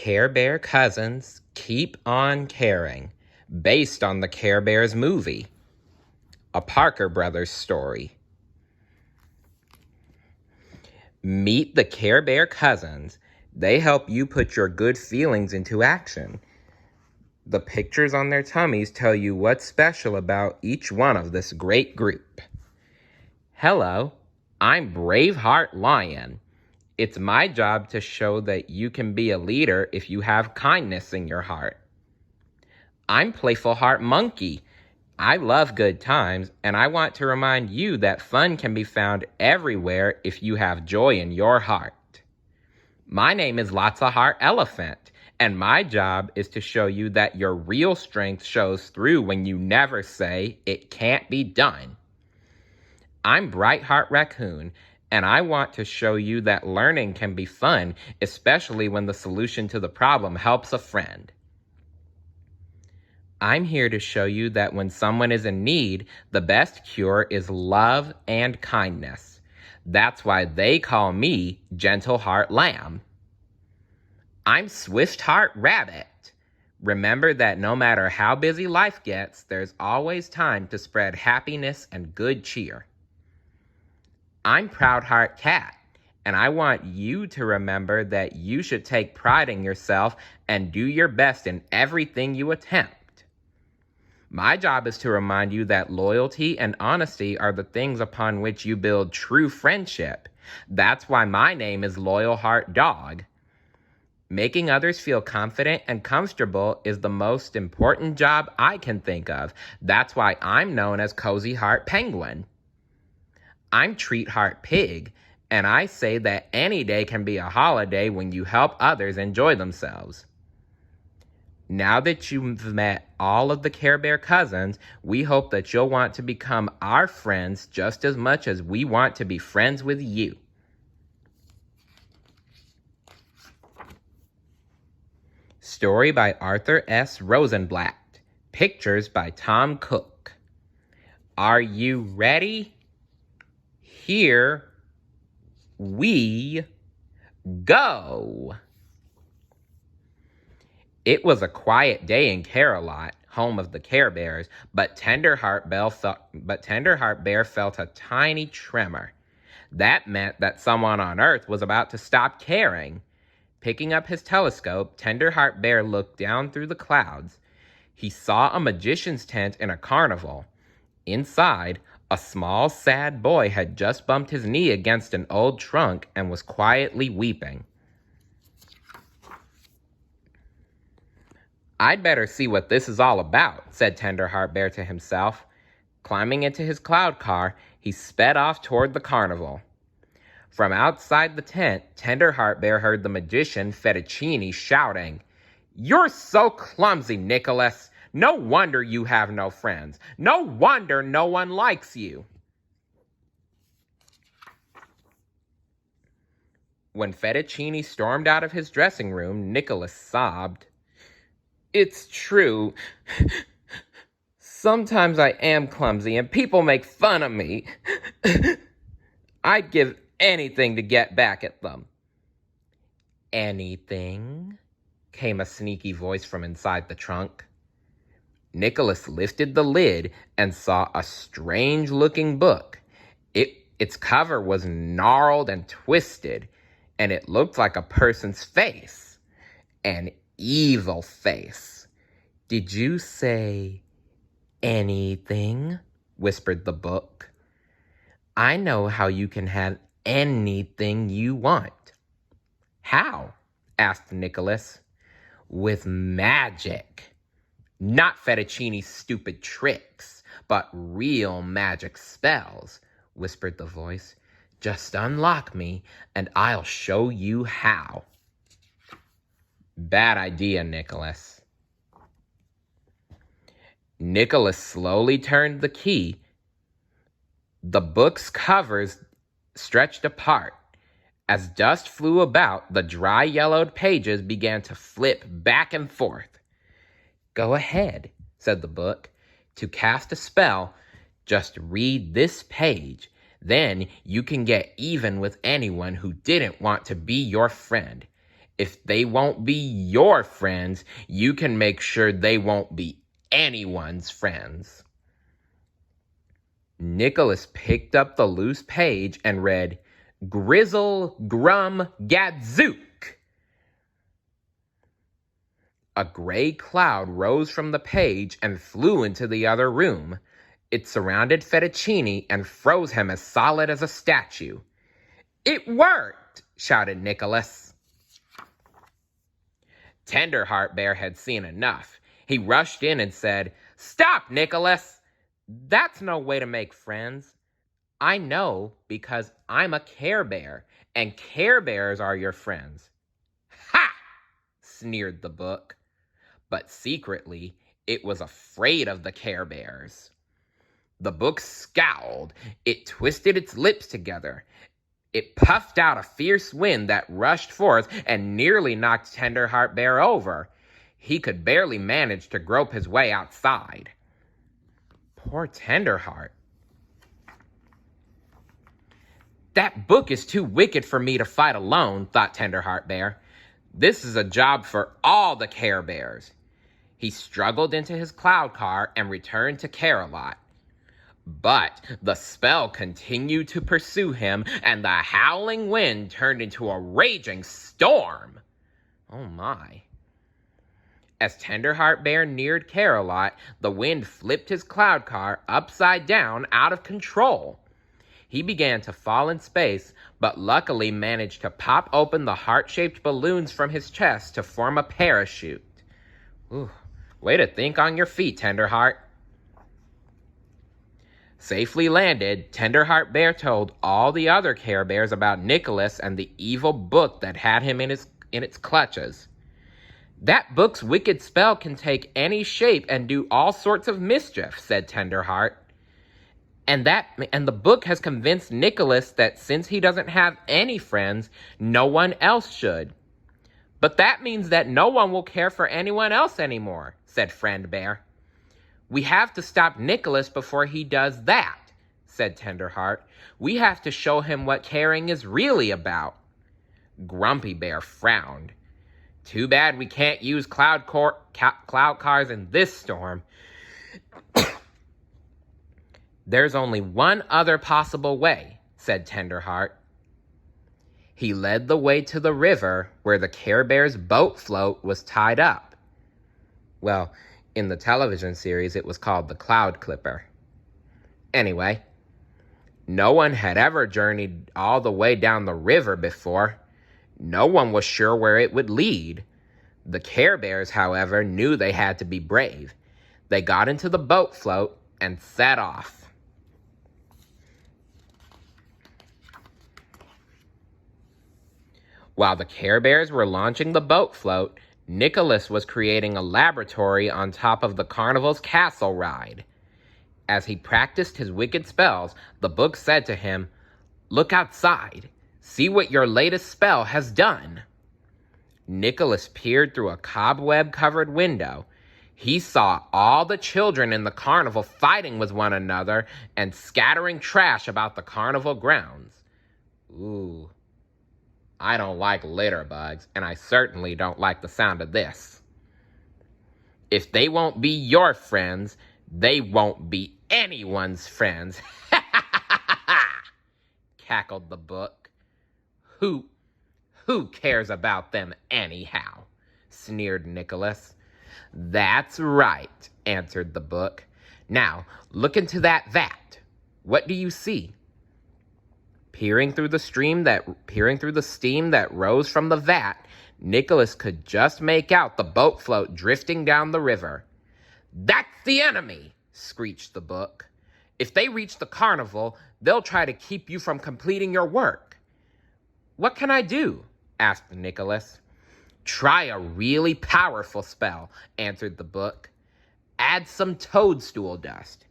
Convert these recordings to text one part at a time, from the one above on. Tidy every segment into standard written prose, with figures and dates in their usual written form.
Care Bear cousins keep on caring, based on the Care Bears movie, a Parker Brothers story. Meet the Care Bear cousins. They help you put your good feelings into action. The pictures on their tummies tell you what's special about each one of this great group. Hello, I'm Braveheart Lion. It's my job to show that you can be a leader if you have kindness in your heart. I'm Playful Heart Monkey. I love good times, and I want to remind you that fun can be found everywhere if you have joy in your heart. My name is Lots of Heart Elephant, and my job is to show you that your real strength shows through when you never say, "It can't be done." I'm Bright Heart Raccoon, and I want to show you that learning can be fun, especially when the solution to the problem helps a friend. I'm here to show you that when someone is in need, the best cure is love and kindness. That's why they call me Gentle Heart Lamb. I'm Swift Heart Rabbit. Remember that no matter how busy life gets, there's always time to spread happiness and good cheer. I'm Proud Heart Cat, and I want you to remember that you should take pride in yourself and do your best in everything you attempt. My job is to remind you that loyalty and honesty are the things upon which you build true friendship. That's why my name is Loyal Heart Dog. Making others feel confident and comfortable is the most important job I can think of. That's why I'm known as Cozy Heart Penguin. I'm Treat Heart Pig, and I say that any day can be a holiday when you help others enjoy themselves. Now that you've met all of the Care Bear cousins, we hope that you'll want to become our friends just as much as we want to be friends with you. Story by Arthur S. Rosenblatt. Pictures by Tom Cook. Are you ready? Here we go. It was a quiet day in Carolot, home of the Care Bears, but Tenderheart Bear felt a tiny tremor. That meant that someone on Earth was about to stop caring. Picking up his telescope, Tenderheart Bear looked down through the clouds. He saw a magician's tent in a carnival. Inside, a small, sad boy had just bumped his knee against an old trunk and was quietly weeping. "I'd better see what this is all about," said Tenderheart Bear to himself. Climbing into his cloud car, he sped off toward the carnival. From outside the tent, Tenderheart Bear heard the magician Fettuccine shouting, "You're so clumsy, Nicholas! No wonder you have no friends. No wonder no one likes you." When Fettuccine stormed out of his dressing room, Nicholas sobbed, "It's true. Sometimes I am clumsy and people make fun of me. I'd give anything to get back at them." "Anything?" came a sneaky voice from inside the trunk. Nicholas lifted the lid and saw a strange-looking book. Its cover was gnarled and twisted, and it looked like a person's face. An evil face. "Did you say anything?" whispered the book. "I know how you can have anything you want." "How?" asked Nicholas. "With magic. Not Fettuccine's stupid tricks, but real magic spells," whispered the voice. "Just unlock me, and I'll show you how." "Bad idea, Nicholas." Nicholas slowly turned the key. The book's covers stretched apart. As dust flew about, the dry yellowed pages began to flip back and forth. "Go ahead," said the book. "To cast a spell, just read this page. Then you can get even with anyone who didn't want to be your friend. If they won't be your friends, you can make sure they won't be anyone's friends. Nicholas picked up the loose page and read, Grizzle Grum Gadzook. A gray cloud rose from the page and flew into the other room. It surrounded Fettuccine and froze him as solid as a statue. It worked, shouted Nicholas. Tenderheart Bear had seen enough. He rushed in and said, Stop, Nicholas! That's no way to make friends. I know because I'm a Care Bear, and Care Bears are your friends. Ha! Sneered the book. But secretly, it was afraid of the Care Bears. The book scowled. It twisted its lips together. It puffed out a fierce wind that rushed forth and nearly knocked Tenderheart Bear over. He could barely manage to grope his way outside. Poor Tenderheart. That book is too wicked for me to fight alone, thought Tenderheart Bear. This is a job for all the Care Bears. He struggled into his cloud car and returned to Care-a-Lot. But the spell continued to pursue him, and the howling wind turned into a raging storm. Oh my. As Tenderheart Bear neared Care-a-Lot, the wind flipped his cloud car upside down out of control. He began to fall in space, but luckily managed to pop open the heart-shaped balloons from his chest to form a parachute. Ooh, way to think on your feet, Tenderheart. Safely landed, Tenderheart Bear told all the other Care Bears about Nicholas and the evil book that had him in its clutches. That book's wicked spell can take any shape and do all sorts of mischief, said Tenderheart. And the book has convinced Nicholas that since he doesn't have any friends, no one else should. But that means that no one will care for anyone else anymore, said Friend Bear. We have to stop Nicholas before he does that, said Tenderheart. We have to show him what caring is really about. Grumpy Bear frowned. Too bad we can't use cloud cars in this storm. There's only one other possible way, said Tenderheart. He led the way to the river where the Care Bear's boat float was tied up. Well, in the television series, it was called the Cloud Clipper. Anyway, no one had ever journeyed all the way down the river before. No one was sure where it would lead. The Care Bears, however, knew they had to be brave. They got into the boat float and set off. While the Care Bears were launching the boat float, Nicholas was creating a laboratory on top of the carnival's castle ride. As he practiced his wicked spells, the book said to him, Look outside. See what your latest spell has done. Nicholas peered through a cobweb-covered window. He saw all the children in the carnival fighting with one another and scattering trash about the carnival grounds. Ooh. I don't like litter bugs, and I certainly don't like the sound of this. If they won't be your friends, they won't be anyone's friends. Cackled the book. Who cares about them anyhow? Sneered Nicholas. That's right, answered the book. Now, look into that vat. What do you see? Peering through the steam that rose from the vat, Nicholas could just make out the boat float drifting down the river. That's the enemy, screeched the book. If they reach the carnival, they'll try to keep you from completing your work. What can I do? Asked Nicholas. Try a really powerful spell, answered the book. Add some toadstool dust.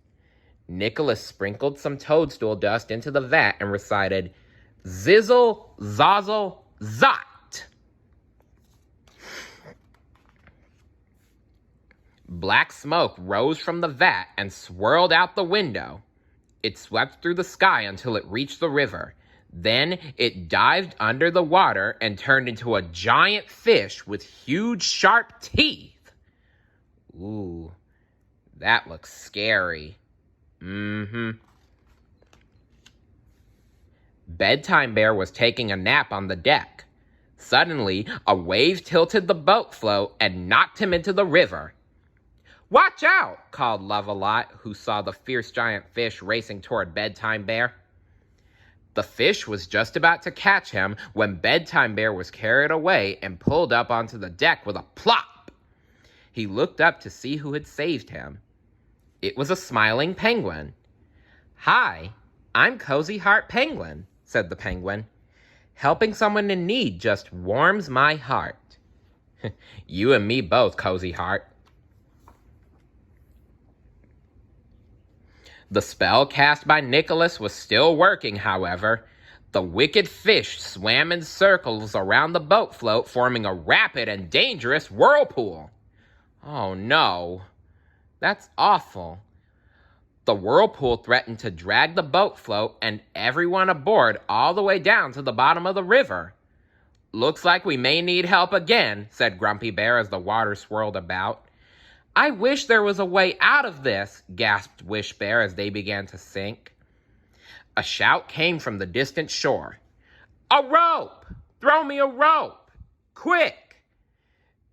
Nicholas sprinkled some toadstool dust into the vat and recited, Zizzle, zazzle, zot! Black smoke rose from the vat and swirled out the window. It swept through the sky until it reached the river. Then it dived under the water and turned into a giant fish with huge sharp teeth. Ooh, that looks scary. Bedtime Bear was taking a nap on the deck. Suddenly, a wave tilted the boat float and knocked him into the river. "Watch out!" called Love-A-Lot, who saw the fierce giant fish racing toward Bedtime Bear. The fish was just about to catch him when Bedtime Bear was carried away and pulled up onto the deck with a plop. He looked up to see who had saved him. It was a smiling penguin. "Hi, I'm Cozy Heart Penguin," said the penguin. "Helping someone in need just warms my heart." "You and me both, Cozy Heart." The spell cast by Nicholas was still working, however. The wicked fish swam in circles around the boat float, forming a rapid and dangerous whirlpool. Oh no, that's awful. The whirlpool threatened to drag the boat float and everyone aboard all the way down to the bottom of the river. "Looks like we may need help again," said Grumpy Bear as the water swirled about. "I wish there was a way out of this," gasped Wish Bear as they began to sink. A shout came from the distant shore. "A rope! Throw me a rope! Quick!"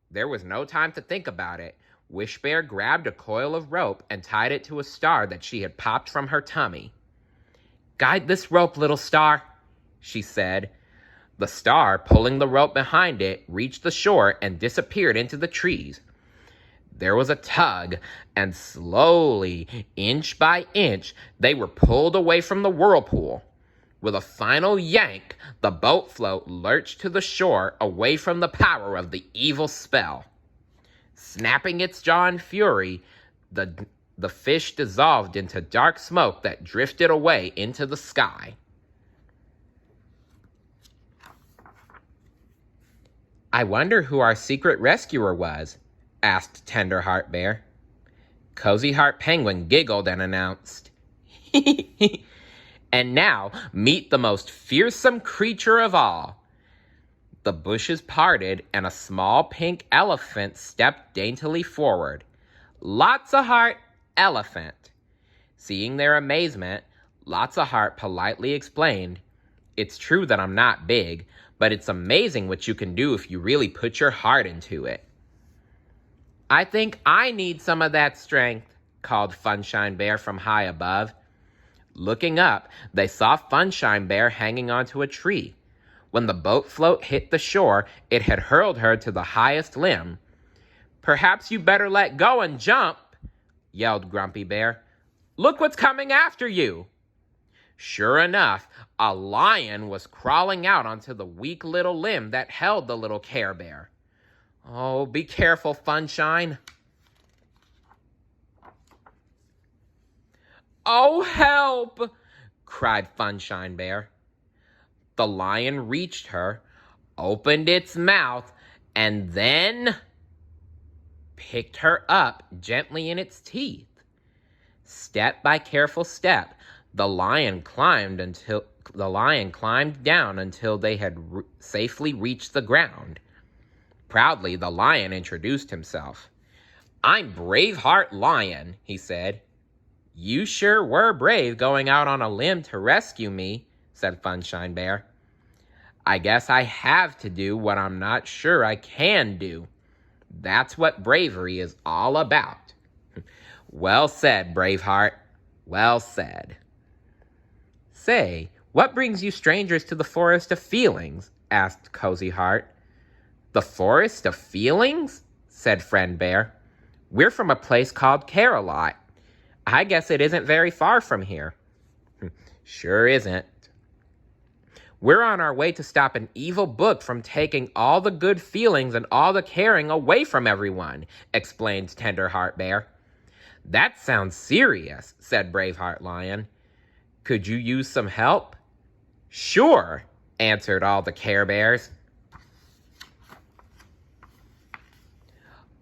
There was no time to think about it. Wish Bear grabbed a coil of rope and tied it to a star that she had popped from her tummy. "Guide this rope, little star," she said. The star, pulling the rope behind it, reached the shore and disappeared into the trees. There was a tug, and slowly, inch by inch, they were pulled away from the whirlpool. With a final yank, the boat float lurched to the shore away from the power of the evil spell. Snapping its jaw in fury, the fish dissolved into dark smoke that drifted away into the sky. "I wonder who our secret rescuer was," asked Tenderheart Bear. Cozy Heart Penguin giggled and announced, "And now, meet the most fearsome creature of all." The bushes parted and a small pink elephant stepped daintily forward. "Lots of heart, elephant." Seeing their amazement, Lots of Heart politely explained, "It's true that I'm not big, but it's amazing what you can do if you really put your heart into it." "I think I need some of that strength," called Funshine Bear from high above. Looking up, they saw Funshine Bear hanging onto a tree. When the boat float hit the shore, it had hurled her to the highest limb. "Perhaps you better let go and jump," yelled Grumpy Bear. "Look what's coming after you." Sure enough, a lion was crawling out onto the weak little limb that held the little Care Bear. "Oh, be careful, Funshine." "Oh, help!" cried Funshine Bear. The lion reached her, opened its mouth, and then picked her up gently in its teeth. Step by careful step, the lion climbed down until they had safely reached the ground. Proudly, the lion introduced himself. "I'm Braveheart Lion," he said. "You sure were brave going out on a limb to rescue me," said Funshine Bear. "I guess I have to do what I'm not sure I can do. That's what bravery is all about." "Well said, Braveheart. Well said." "Say, what brings you strangers to the Forest of Feelings?" asked Cozy Heart. "The Forest of Feelings?" said Friend Bear. "We're from a place called Aloud. I guess it isn't very far from here." "Sure isn't." "We're on our way to stop an evil book from taking all the good feelings and all the caring away from everyone," explained Tenderheart Bear. "That sounds serious," said Braveheart Lion. "Could you use some help?" "Sure," answered all the Care Bears.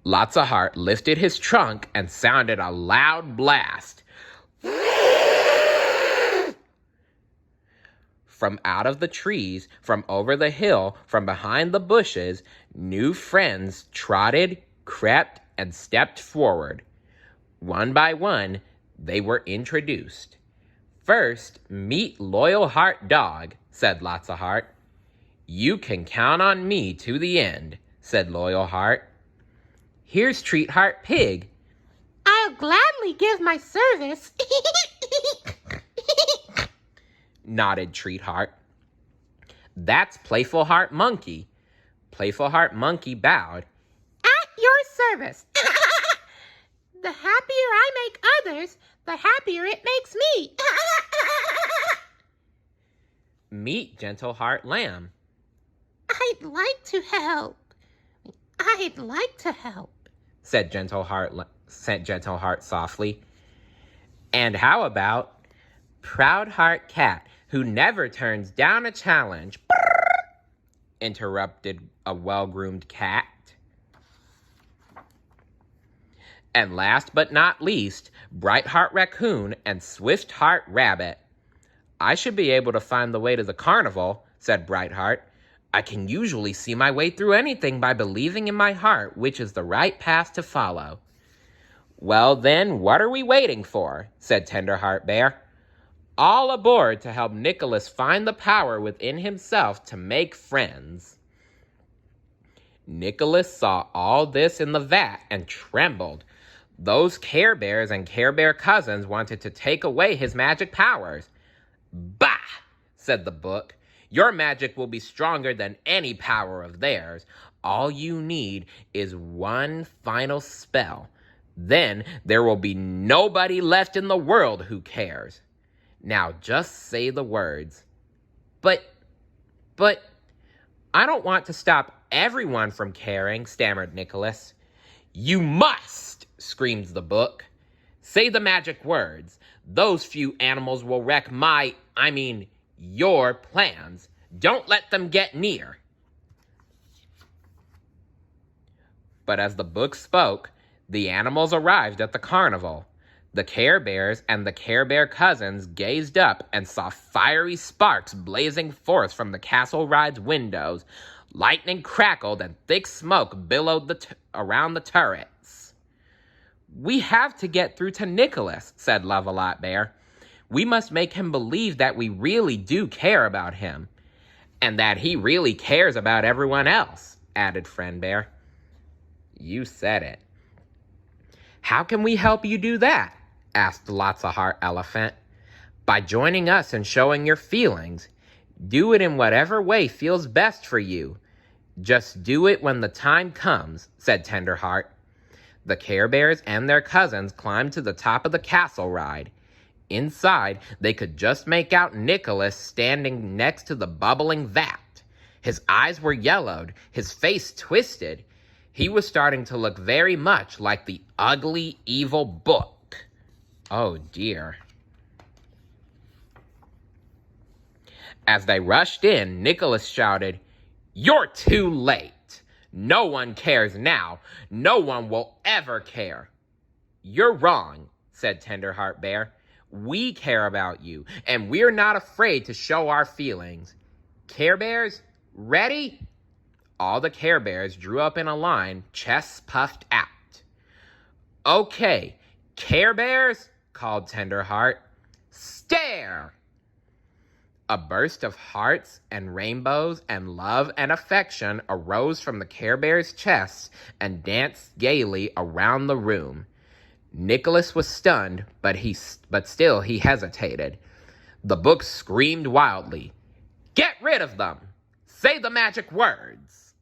Lots of Heart lifted his trunk and sounded a loud blast. from out of the trees, from over the hill, from behind the bushes, new friends trotted, crept, and stepped forward. One by one, they were introduced. First, meet Loyal Heart Dog, said Lots of Heart. You can count on me to the end, said Loyal Heart. Here's Treat Heart Pig. I'll gladly give my service, nodded Treat Heart. That's Playful Heart Monkey. Playful Heart Monkey bowed. At your service. The happier I make others, the happier it makes me. Meet Gentle Heart Lamb. I'd like to help. I'd like to help, said Gentle Heart softly. And how about Proud Heart Cat, who never turns down a challenge? Interrupted a well-groomed cat. And last but not least, Bright Heart Raccoon and Swift Heart Rabbit. I should be able to find the way to the carnival, said Bright Heart. I can usually see my way through anything by believing in my heart which is the right path to follow. Well then, what are we waiting for? Said Tenderheart Bear. All aboard to help Nicholas find the power within himself to make friends. Nicholas saw all this in the vat and trembled. Those Care Bears and Care Bear cousins wanted to take away his magic powers. Bah, said the book. Your magic will be stronger than any power of theirs. All you need is one final spell. Then there will be nobody left in the world who cares. Now just say the words. But, I don't want to stop everyone from caring, stammered Nicholas. You must, screamed the book. Say the magic words. Those few animals will wreck your plans. Don't let them get near. But as the book spoke, the animals arrived at the carnival. The Care Bears and the Care Bear cousins gazed up and saw fiery sparks blazing forth from the castle ride's windows. Lightning crackled and thick smoke billowed around the turrets. We have to get through to Nicholas, said Love-A-Lot Bear. We must make him believe that we really do care about him. And that he really cares about everyone else, added Friend Bear. You said it. How can we help you do that? Asked Lots of Heart Elephant. By joining us and showing your feelings. Do it in whatever way feels best for you. Just do it when the time comes, said Tenderheart. The Care Bears and their cousins climbed to the top of the castle ride. Inside, they could just make out Nicholas standing next to the bubbling vat. His eyes were yellowed, his face twisted. He was starting to look very much like the ugly, evil book. Oh dear. As they rushed in, Nicholas shouted, You're too late. No one cares now. No one will ever care. You're wrong, said Tenderheart Bear. We care about you, and we're not afraid to show our feelings. Care Bears, ready? All the Care Bears drew up in a line, chests puffed out. Okay, Care Bears, called Tenderheart. Stare! A burst of hearts and rainbows and love and affection arose from the Care Bears' chests and danced gaily around the room. Nicholas was stunned, but still he hesitated. The book screamed wildly, Get rid of them! Say the magic words!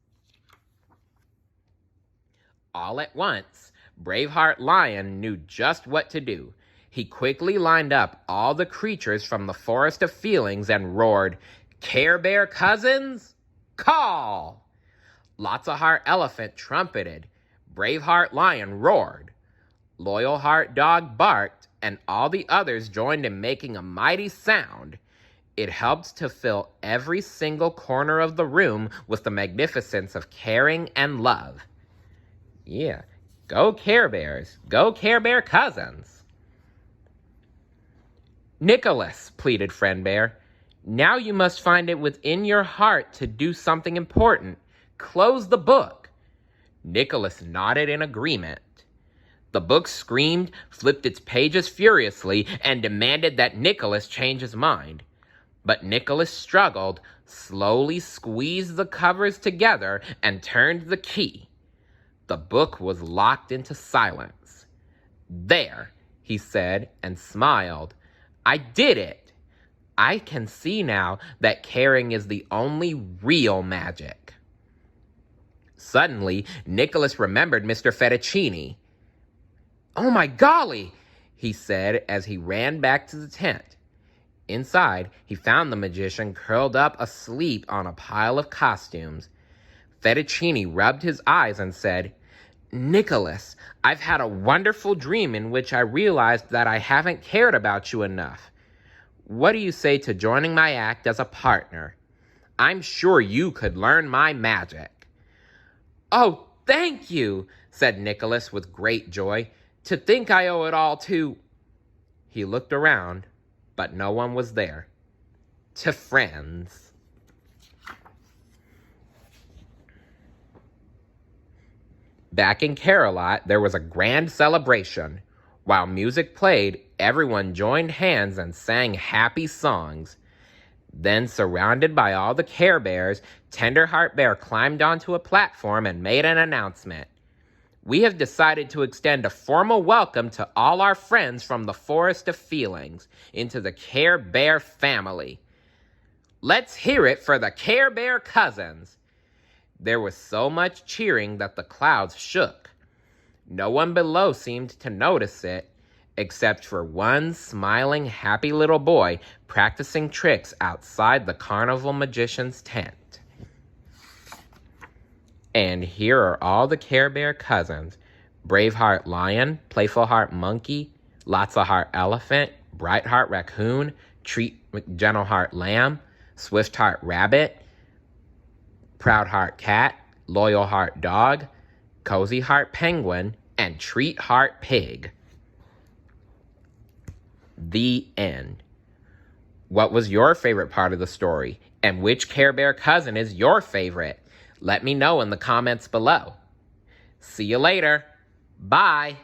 All at once, Braveheart Lion knew just what to do. He quickly lined up all the creatures from the Forest of Feelings and roared, Care Bear cousins, call! Lots of Heart Elephant trumpeted. Braveheart Lion roared. Loyal Heart Dog barked, and all the others joined in making a mighty sound. It helped to fill every single corner of the room with the magnificence of caring and love. Yeah, go Care Bears, go Care Bear cousins. Nicholas, pleaded Friend Bear, Now you must find it within your heart to do something important. Close the book. Nicholas nodded in agreement. The book screamed, flipped its pages furiously, and demanded that Nicholas change his mind. But Nicholas struggled, slowly squeezed the covers together, and turned the key. The book was locked into silence. "There," he said, and smiled. "I did it. I can see now that caring is the only real magic." Suddenly, Nicholas remembered Mr. Fettuccine. "Oh my golly," he said as he ran back to the tent. Inside, he found the magician curled up asleep on a pile of costumes. Fettuccine rubbed his eyes and said, "Nicholas, I've had a wonderful dream in which I realized that I haven't cared about you enough. What do you say to joining my act as a partner? I'm sure you could learn my magic." "Oh, thank you," said Nicholas with great joy. "To think I owe it all to—" He looked around, but no one was there. "To friends." Back in Carolot, there was a grand celebration. While music played, everyone joined hands and sang happy songs. Then, surrounded by all the Care Bears, Tenderheart Bear climbed onto a platform and made an announcement. "We have decided to extend a formal welcome to all our friends from the Forest of Feelings into the Care Bear family. Let's hear it for the Care Bear cousins." There was so much cheering that the clouds shook. No one below seemed to notice it, except for one smiling, happy little boy practicing tricks outside the carnival magician's tent. And here are all the Care Bear cousins: Braveheart Lion, Playful Heart Monkey, Lots-a Heart Elephant, Bright Heart Raccoon, Gentle Heart Lamb, Swift Heart Rabbit, Proud Heart Cat, Loyal Heart Dog, Cozy Heart Penguin, and Treat Heart Pig. The end. What was your favorite part of the story? And which Care Bear cousin is your favorite? Let me know in the comments below. See you later. Bye.